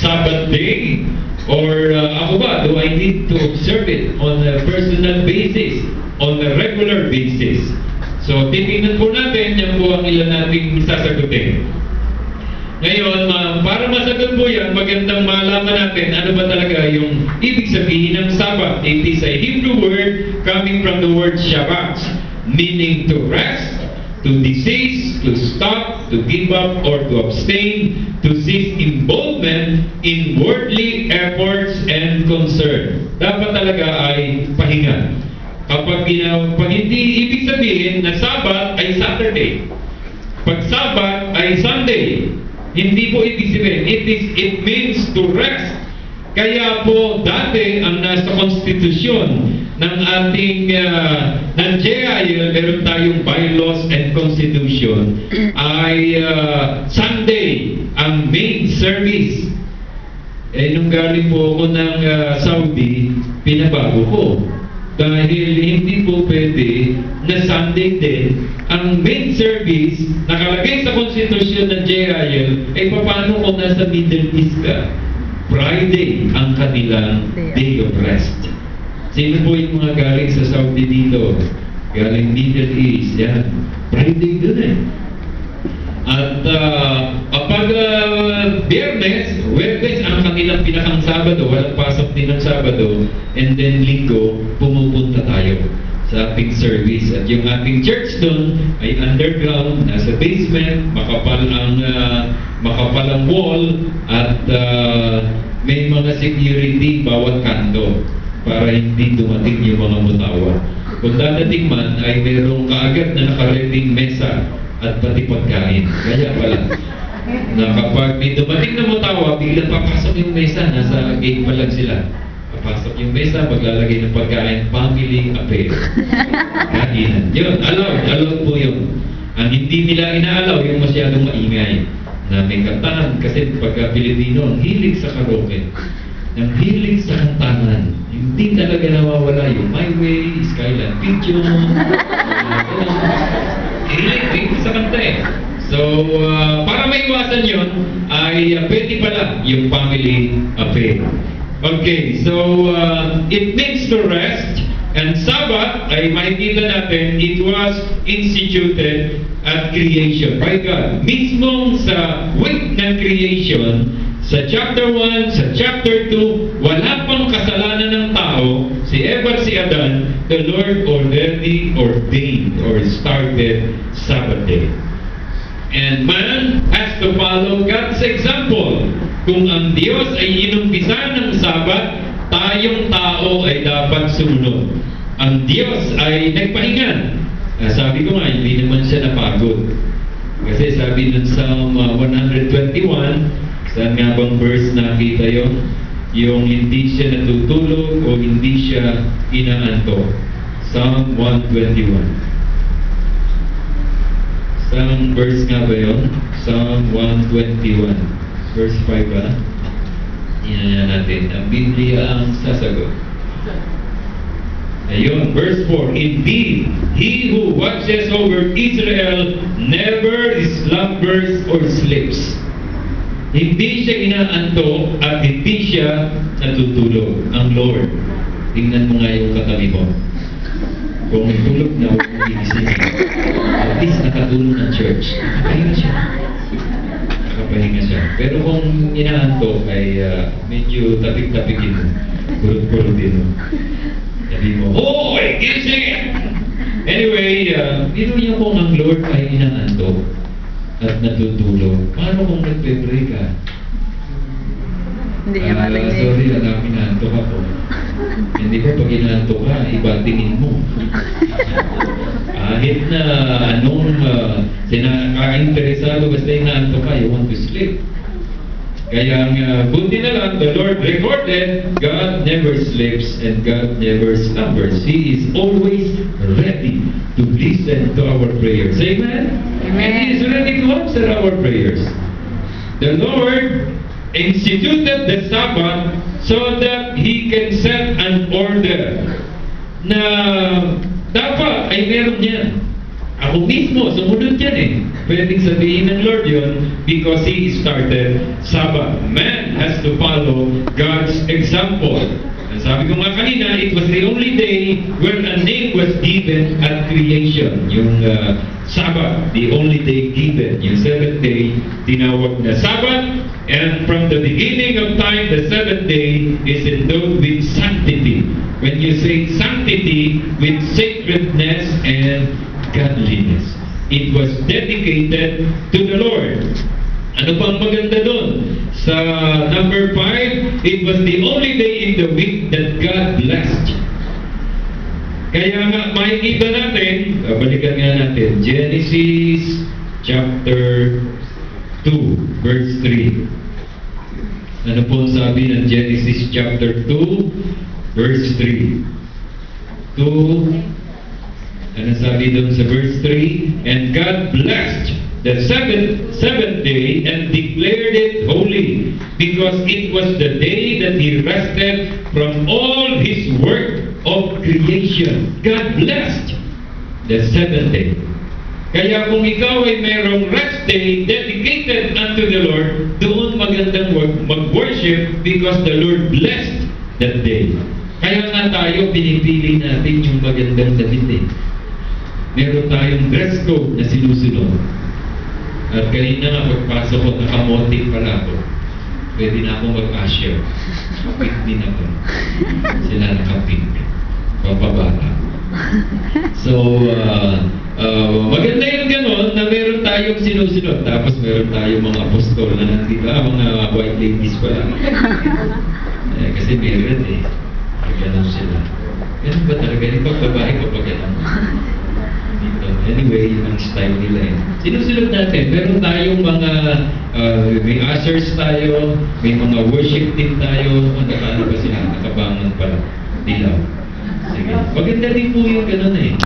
Sabbath day? Or ako ba, do I need to observe it on a personal basis, on a regular basis? So, titingnan po natin, yan po ang ilan nating sasagutin. Ngayon, para masagot po yan, magandang malaman natin ano ba talaga yung ibig sabihin ng Sabbath. It is a Hebrew word coming from the word Shabbat, meaning to rest, to cease, to stop, to give up, or to abstain, to cease involvement in worldly efforts and concern. Dapat talaga ay pahinga. Kapag hindi ibig sabihin na Sabbath ay Saturday, pag Sabbath ay Sunday, hindi po ibig sabihin. It means to rest. Kaya po dati ang nasa konstitusyon ng ating ng JIL, meron tayong bylaws and constitution, ay Sunday ang main service. Nung galing po ako ng Saudi, pinabago ko. Dahil hindi po pwede na Sunday din ang main service nakalagay sa konstitusyon ng JIL, paano kung nasa Middle East ka? Friday ang kanilang day of rest. Sino po yung mga galing sa Saudi dito? Galing Middle East, yan. Friday dun eh. At kapag Biyernes, Huwebes ang kanilang pinakang Sabado, walang pasok din ng Sabado, and then Linggo, pumupunta tayo sa ating service. At yung ating church doon ay underground, nasa basement, makapal ang wall, at may mga security bawat kanto para hindi dumating yung mga mutawa. Kung dadating man, ay merong kaagad na nakareting mesa at pati pagkain. Kaya pala, na kapag may dumating na mutawa, biglang papasok yung mesa, nasa gate pa lang sila. Papasok yung mesa, paglalagay ng pagkain, family affair. Kainan. Yun, allowed po yun. Ang hindi nila inaalaw, yung masyadong maingay na may kantahan. Kasi pagka Pilipino, ang hilig sa karaoke, ang hilig sa kantahan, hindi talaga nawawala yung My Way, Skyline Picture, hilig sa kanta eh. So, para maiwasan yun, ay pwede pala yung family affair. Okay, so it means to rest, and Sabbath ay makikita natin, it was instituted at creation by God. Mismong sa week ng creation, sa chapter 1, sa chapter 2, wala pang kasalanan ng tao, si Eva at si Adan, the Lord already ordained or started Sabbath day. And man has to follow God's example. Kung ang Diyos ay inumpisan ng Sabbath, tayong tao ay dapat sumunod. Ang Diyos ay nagpahinga. Sabi ko nga, hindi naman siya napagod. Kasi sabi nun sa Psalm 121, saan nga bang verse nakita yun? Yung hindi siya natutulog o hindi siya inaantok. Psalm 121. Saan verse nga ba yun? Psalm 121. Verse 5 ba? Yan natin. Ang Biblia ang sasagot. Ayun, verse 4. Indeed, he who watches over Israel never slumbers or sleeps. Hindi siya inaantok at hindi siya natutulog. Ang Lord. Tingnan mo nga yung katabi mo. Kung natulog na, huwag mong gigisingin. At least nakatulog ng church. Nakapahinga siya. Nakapahinga siya. Pero kung inaantok ay medyo tapik-tapikin mo. Kurot-kurotin mo. Sabi mo, hoy! Gising! Anyway, dito niyo kung ang Lord ay inaantok at natutulog. Paano kung nagpe-pray ka? Hindi niya matingin. Sorry, alam, inaantok ako. Hindi ba pag inaantok ka, iba tingin mo. Kahit na anong sinaka-interesado, basta inaantok ka, you want to sleep. Kaya buti na lang, the Lord recorded, God never sleeps and God never slumbers. He is always ready to listen to our prayers. Amen? Amen. And He is ready to answer our prayers. The Lord instituted the Sabbath so that He can set an order na dapat ay meron yan. Ako mismo, sumunod yan eh. Pwedeng sabihin ng Lord yun because He started Sabbath. Man has to follow God's example. And sabi ko nga kanina, it was the only day where a name was given at creation. Yung Sabbath, the only day given. Yung seventh day, tinawag na Sabbath. And from the beginning of time, the seventh day is endowed with sanctity. When you say sanctity, with sacredness and godliness. It was dedicated to the Lord. Ano pang maganda doon? Sa number 5, it was the only day in the week that God blessed. Kaya nga, makikita natin, balikan nga natin, Genesis chapter 2, verse 3. Ano po sabi ng Genesis chapter 2, verse 3? 2, ano sabi doon sa verse 3? And God blessed the seventh day and declared it holy, because it was the day that He rested from all His work of creation. God blessed the seventh day. Kaya kung ikaw ay mayroong rest day dedicated unto the Lord, doon magandang mag-worship because the Lord blessed that day. Kaya nga tayo, pinipili natin yung magandang damit eh. Meron tayong dress code na sinusunod. At kanina nga pagpasok ko, nakamotik pala ako. Pwede na akong mag-usher. Pink din ako. Sila naka-pink. Papabata. So, maganda yung gano'n na meron tayong sinusunod. Tapos meron tayong mga apostol na nandito, mga white ladies pala. Kasi meron eh. Gano'n sila. Ganun ba talaga? Yung pagbabae ko pag gano'n. Anyway, yun ang style nila eh. Sinusunod natin, meron tayong mga, may ushers tayo, may mga worship team tayo, ano ba sila, nakabangon pala, dilaw. Sige. Maganda din po yung gano'n eh.